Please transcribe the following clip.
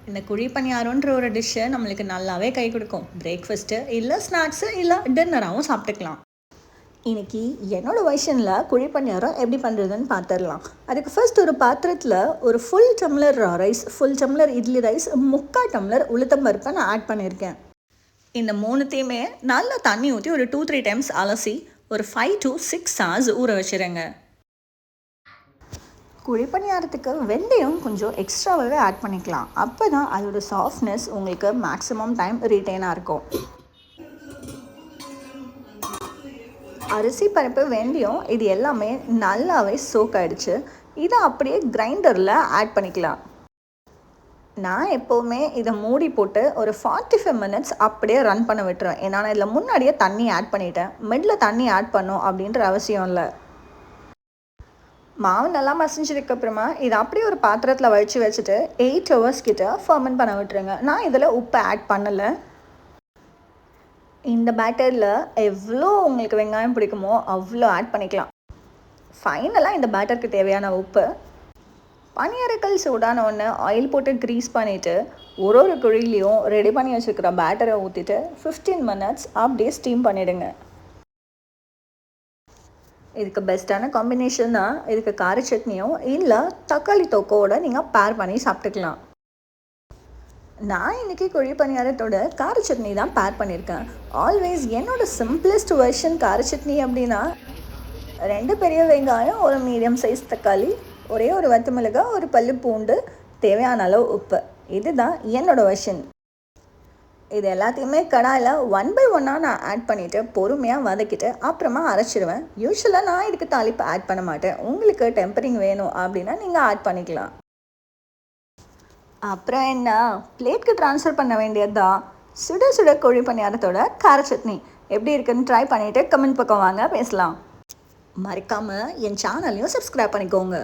இந்த குழி பணியாரம்ன்ற ஒரு டிஷ்ஷு நம்மளுக்கு நல்லாவே கை கொடுக்கும். பிரேக்ஃபாஸ்ட்டு இல்லை ஸ்நாக்ஸு இல்லை டின்னராகவும் சாப்பிட்டுக்கலாம். இன்றைக்கி என்னோடய வெர்ஷனில் குழி பணியாரம் எப்படி பண்ணுறதுன்னு பார்த்துடலாம். அதுக்கு ஃபர்ஸ்ட் ஒரு பாத்திரத்தில் ஒரு full tumbler rice, full tumbler idli rice, 3/4 tumbler உளுத்தம் பருப்பை நான் ஆட் பண்ணியிருக்கேன். இந்த மூணுத்தையுமே நல்லா தண்ணி ஊற்றி ஒரு 2-3 டைம்ஸ் அலசி ஒரு 5 to 6 hours ஊற வச்சுருங்க. குழி பணியாரத்துக்கு வெந்தயம் கொஞ்சம் எக்ஸ்ட்ராவாகவே ஆட் பண்ணிக்கலாம். அப்போ தான் அதோட சாஃப்ட்னஸ் உங்களுக்கு மேக்ஸிமம் டைம் ரீட்டெயினாக இருக்கும். அரிசி, பருப்பு, வெந்தயம் இது எல்லாமே நல்லாவே சோக் ஆகிடுச்சு. இதை அப்படியே கிரைண்டரில் ஆட் பண்ணிக்கலாம். நான் எப்போவுமே இதை மூடி போட்டு ஒரு 45 minutes அப்படியே ரன் பண்ண விட்டுருவேன். ஏன்னா நான் இதில் முன்னாடியே தண்ணி ஆட் பண்ணிட்டேன். மிடில் தண்ணி ஆட் பண்ணும் அப்படின்ற அவசியம் இல்லை. மாவு நல்லா மசிஞ்சதுக்கப்புறமா இதை அப்படியே ஒரு பாத்திரத்தில் வச்சு வச்சுட்டு 8 hours கிட்ட ஃபர்மெண்ட் பண்ண விட்டுருங்க. நான் இதில் உப்பு ஆட் பண்ணலை. இந்த பேட்டரில் எவ்வளோ உங்களுக்கு வெங்காயம் பிடிக்குமோ அவ்வளோ ஆட் பண்ணிக்கலாம். ஃபைனலாக இந்த பேட்டருக்கு தேவையான உப்பு. பனியாரக்கல் சூடான ஒன்று ஆயில் போட்டு க்ரீஸ் பண்ணிவிட்டு ஒரு குழிலையும் ரெடி பண்ணி வச்சுருக்கிற பேட்டரை ஊற்றிட்டு 15 minutes அப்படியே ஸ்டீம் பண்ணிவிடுங்க. இதுக்கு பெஸ்ட்டான காம்பினேஷன் தான் இதுக்கு கார சட்னியும் இல்லை தக்காளி தொக்கோடு நீங்கள் பேர் பண்ணி சாப்பிட்டுக்கலாம். நான் இன்றைக்கி குழி பணியாரத்தோட கார சட்னி தான் பேர் பண்ணியிருக்கேன். ஆல்வேஸ் என்னோடய சிம்பிளஸ்ட் வெர்ஷன் கார சட்னி அப்படின்னா 2 பெரிய வெங்காயம், ஒரு மீடியம் சைஸ் தக்காளி, ஒரே ஒரு வத்த மிளகாய், ஒரு பல்லு பூண்டு, தேவையான அளவு உப்பு. இதுதான் என்னோடய வெர்ஷன். இது எல்லாத்தையுமே கடாயில் 1 by 1 நான் ஆட் பண்ணிவிட்டு பொறுமையாக வதக்கிட்டு அப்புறமா அரைச்சிடுவேன். யூஸ்வலாக நான் இதுக்கு தாளிப்பு ஆட் பண்ண மாட்டேன். உங்களுக்கு டெம்பரிங் வேணும் அப்படின்னா நீங்கள் ஆட் பண்ணிக்கலாம். அப்புறம் என்ன, பிளேட்க்கு ட்ரான்ஸ்ஃபர் பண்ண வேண்டியது தான். சுட சுட கோழி பணியாரத்தோட கார சட்னி எப்படி இருக்குன்னு ட்ரை பண்ணிவிட்டு கமெண்ட் பக்கம் வாங்க பேசலாம். மறக்காமல் என் சேனலையும் சப்ஸ்கிரைப் பண்ணிக்கோங்க.